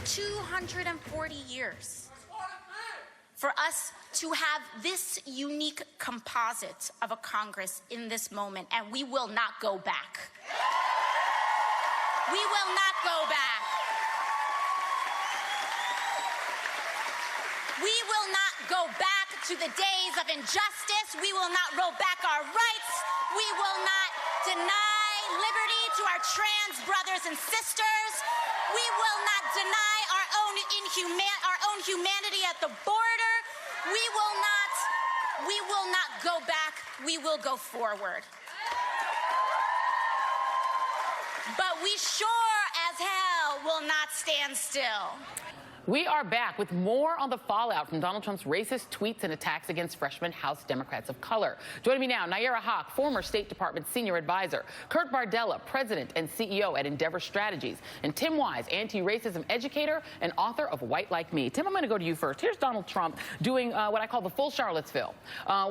240 years for us to have this unique composite of a Congress in this moment, and we will not go back. We will not go back. We will not go back to the days of injustice. We will not roll back our rights. We will not deny liberty to our trans brothers and sisters. We will not deny our own humanity at the border. We will not go back. We will go forward. But we sure as hell will not stand still. We are back with more on the fallout from Donald Trump's racist tweets and attacks against freshman House Democrats of color. Joining me now, Nayyera, former State Department senior advisor, Kurt Bardella, president and CEO at Endeavor Strategies, and Tim Wise, anti-racism educator and author of White Like Me. Tim, I'm going to go to you first. Here's Donald Trump doing what I call the full Charlottesville,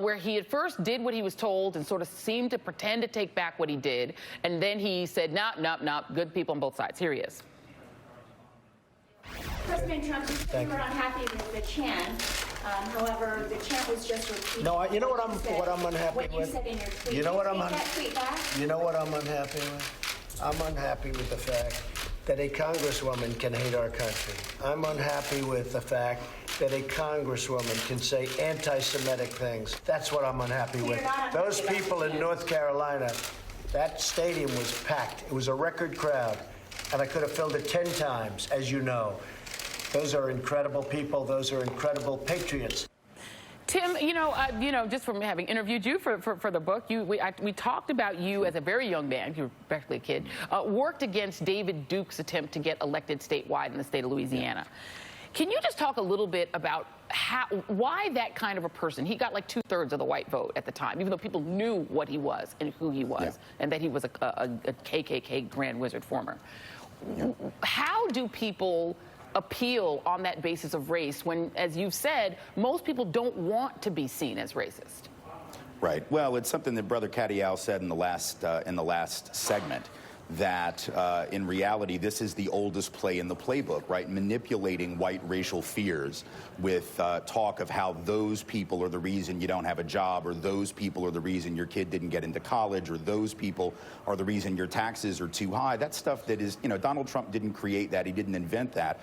where he at first did what he was told and sort of seemed to pretend to take back what he did, and then he said, no, good people on both sides. Here he is. President Trump, you said you were unhappy with the chant. However, the chant was just repeating. No, you know what I'm unhappy with? What you said in your tweet. You know what I'm You know what I'm unhappy with? I'm unhappy with the fact that a congresswoman can hate our country. I'm unhappy with the fact that a congresswoman can say anti-Semitic things. That's what I'm unhappy with. Those people in North Carolina, that stadium was packed. It was a record crowd, and I could have filled it 10 times, as you know. Those are incredible people. Those are incredible patriots. Tim, just from having interviewed you for the book, we talked about you as a very young man, you were practically a kid, worked against David Duke's attempt to get elected statewide in the state of Louisiana. Can you just talk a little bit about why that kind of a person? He got like 2/3 of the white vote at the time, even though people knew what he was and who he was, and that he was a KKK Grand Wizard former. How do people appeal on that basis of race when, as you've said, most people don't want to be seen as racist? Right. Well, it's something that Brother Cadial said in the last segment, that in reality, this is the oldest play in the playbook, right? Manipulating white racial fears with talk of how those people are the reason you don't have a job, or those people are the reason your kid didn't get into college, or those people are the reason your taxes are too high. That's stuff that is, Donald Trump didn't create that. He didn't invent that.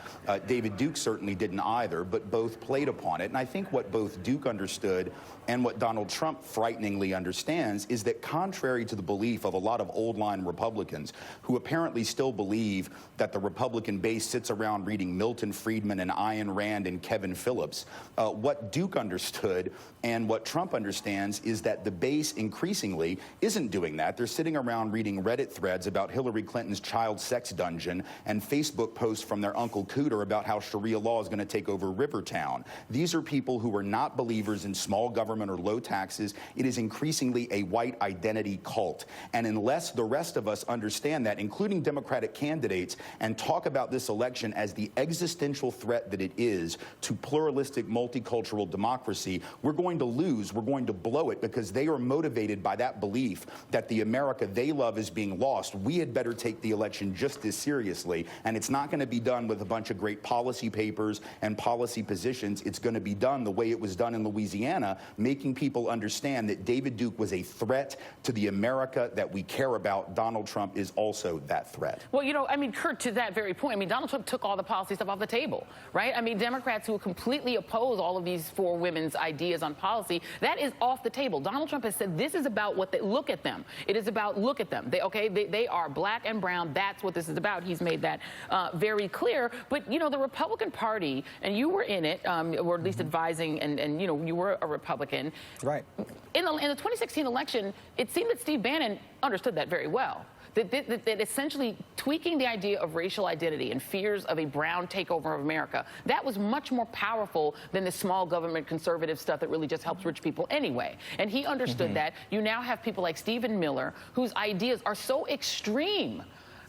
David Duke certainly didn't either, but both played upon it. And I think what both Duke understood and what Donald Trump frighteningly understands is that, contrary to the belief of a lot of old-line Republicans who apparently still believe that the Republican base sits around reading Milton Friedman and Ayn Rand and Kevin Phillips, what Duke understood and what Trump understands is that the base increasingly isn't doing that. They're sitting around reading Reddit threads about Hillary Clinton's child sex dungeon and Facebook posts from their Uncle Cooter about how Sharia law is going to take over Rivertown. These are people who are not believers in small government or low taxes. It is increasingly a white identity cult. And unless the rest of us understand that, including Democratic candidates, and talk about this election as the existential threat that it is to pluralistic, multicultural democracy, we're going to lose. We're going to blow it, because they are motivated by that belief that the America they love is being lost. We had better take the election just as seriously, and it's not going to be done with a bunch of great policy papers and policy positions. It's going to be done the way it was done in Louisiana, making people understand that David Duke was a threat to the America that we care about. Donald Trump is also that threat. Well, Kurt, to that very point, Donald Trump took all the policy stuff off the table, right? Democrats who completely oppose all of these for women's ideas on policy, that is off the table. Donald Trump has said this is about what they look at them. It is about look at them. They are black and brown. That's what this is about. He's made that very clear. But, the Republican Party, and you were in it, or at least advising, and you were a Republican. Right. In the 2016 election, it seemed that Steve Bannon understood that very well. That essentially tweaking the idea of racial identity and fears of a brown takeover of America, that was much more powerful than the small government conservative stuff that really just helps rich people anyway. And he understood that. You now have people like Stephen Miller, whose ideas are so extreme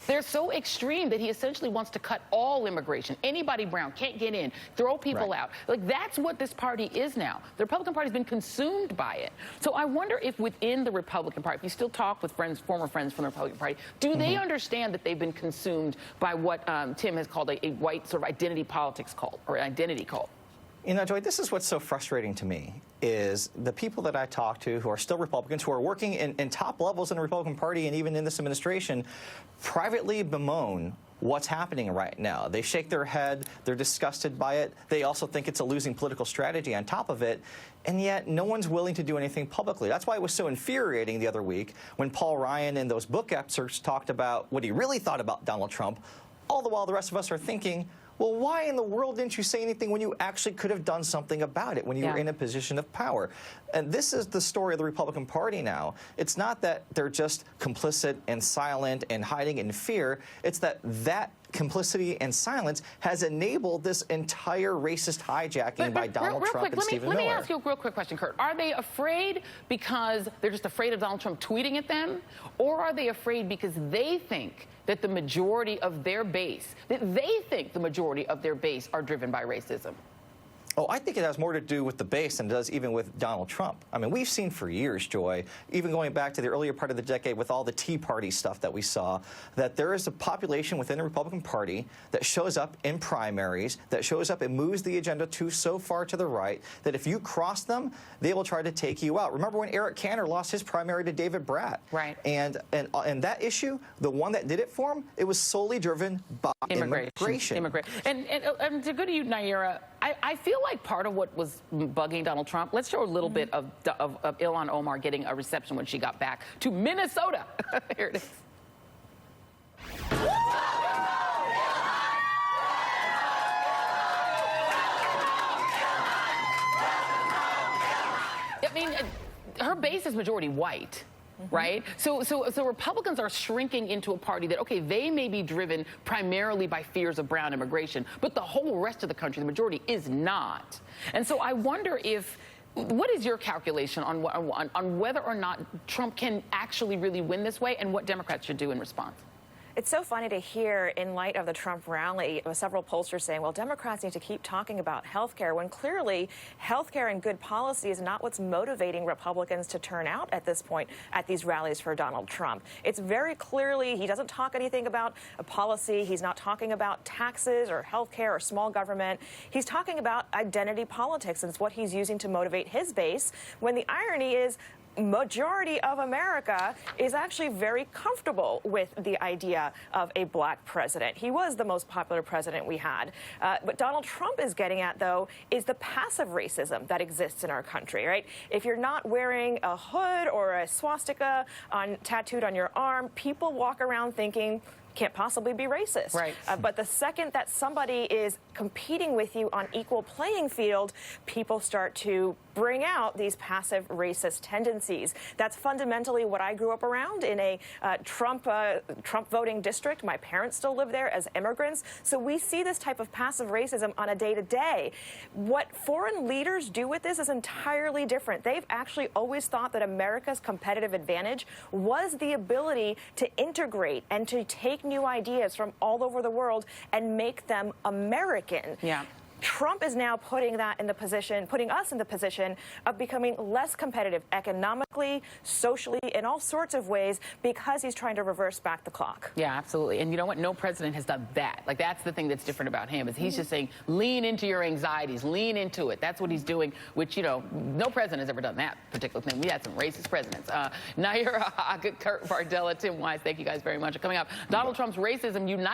They're so extreme that he essentially wants to cut all immigration. Anybody brown can't get in, throw people out. Like, that's what this party is now. The Republican Party's been consumed by it. So I wonder if within the Republican Party, if you still talk with friends, former friends from the Republican Party, do they understand that they've been consumed by what Tim has called a white sort of identity politics cult, or an identity cult? You know, Joy, this is what's so frustrating to me, is the people that I talk to who are still Republicans, who are working in top levels in the Republican Party and even in this administration, privately bemoan what's happening right now. They shake their head. They're disgusted by it. They also think it's a losing political strategy on top of it. And yet no one's willing to do anything publicly. That's why it was so infuriating the other week when Paul Ryan in those book excerpts talked about what he really thought about Donald Trump, all the while the rest of us are thinking, well, why in the world didn't you say anything when you actually could have done something about it, when you were in a position of power? And this is the story of the Republican Party now. It's not that they're just complicit and silent and hiding in fear. It's that complicity and silence has enabled this entire racist hijacking by Donald Trump and Stephen Miller. Let me ask you a real quick question, Kurt. Are they afraid because they're just afraid of Donald Trump tweeting at them? Or are they afraid because they think that the majority of their base, are driven by racism? Oh, I think it has more to do with the base than it does even with Donald Trump. I mean, we've seen for years, Joy, even going back to the earlier part of the decade with all the Tea Party stuff that we saw, that there is a population within the Republican Party that shows up in primaries, that shows up and moves the agenda so far to the right, that if you cross them, they will try to take you out. Remember when Eric Cantor lost his primary to David Bratt? Right. And that issue, the one that did it for him, it was solely driven by immigration. And to go to you, Nayyera, I feel like part of what was bugging Donald Trump, let's show a little bit of Ilhan Omar getting a reception when she got back to Minnesota. Here it is. I mean, her base is majority white. Right? So Republicans are shrinking into a party that, okay, they may be driven primarily by fears of brown immigration, but the whole rest of the country, the majority, is not. And so I wonder what is your calculation on whether or not Trump can actually really win this way, and what Democrats should do in response? It's so funny to hear, in light of the Trump rally, several pollsters saying, well, Democrats need to keep talking about health care, when clearly health care and good policy is not what's motivating Republicans to turn out at this point at these rallies for Donald Trump. It's very clearly, he doesn't talk anything about a policy. He's not talking about taxes or health care or small government. He's talking about identity politics, and it's what he's using to motivate his base, when the irony is, majority of America is actually very comfortable with the idea of a black president. He was the most popular president we had. What Donald Trump is getting at, though, is the passive racism that exists in our country, right? If you're not wearing a hood or a swastika tattooed on your arm, people walk around thinking, can't possibly be racist. Right. But the second that somebody is competing with you on equal playing field, people start to bring out these passive racist tendencies. That's fundamentally what I grew up around in a Trump voting district. My parents still live there as immigrants. So we see this type of passive racism on a day-to-day. What foreign leaders do with this is entirely different. They've actually always thought that America's competitive advantage was the ability to integrate and to take new ideas from all over the world and make them American. Yeah. Trump is now putting us in the position of becoming less competitive economically, socially, in all sorts of ways, because he's trying to reverse back the clock. Yeah, absolutely. And you know what? No president has done that. Like, that's the thing that's different about him, is he's just saying, lean into your anxieties, lean into it. That's what he's doing, which, you know, no president has ever done that particular thing. We had some racist presidents. Nayyera, Kurt Bardella, Tim Wise, thank you guys very much for coming up. Donald Trump's racism unites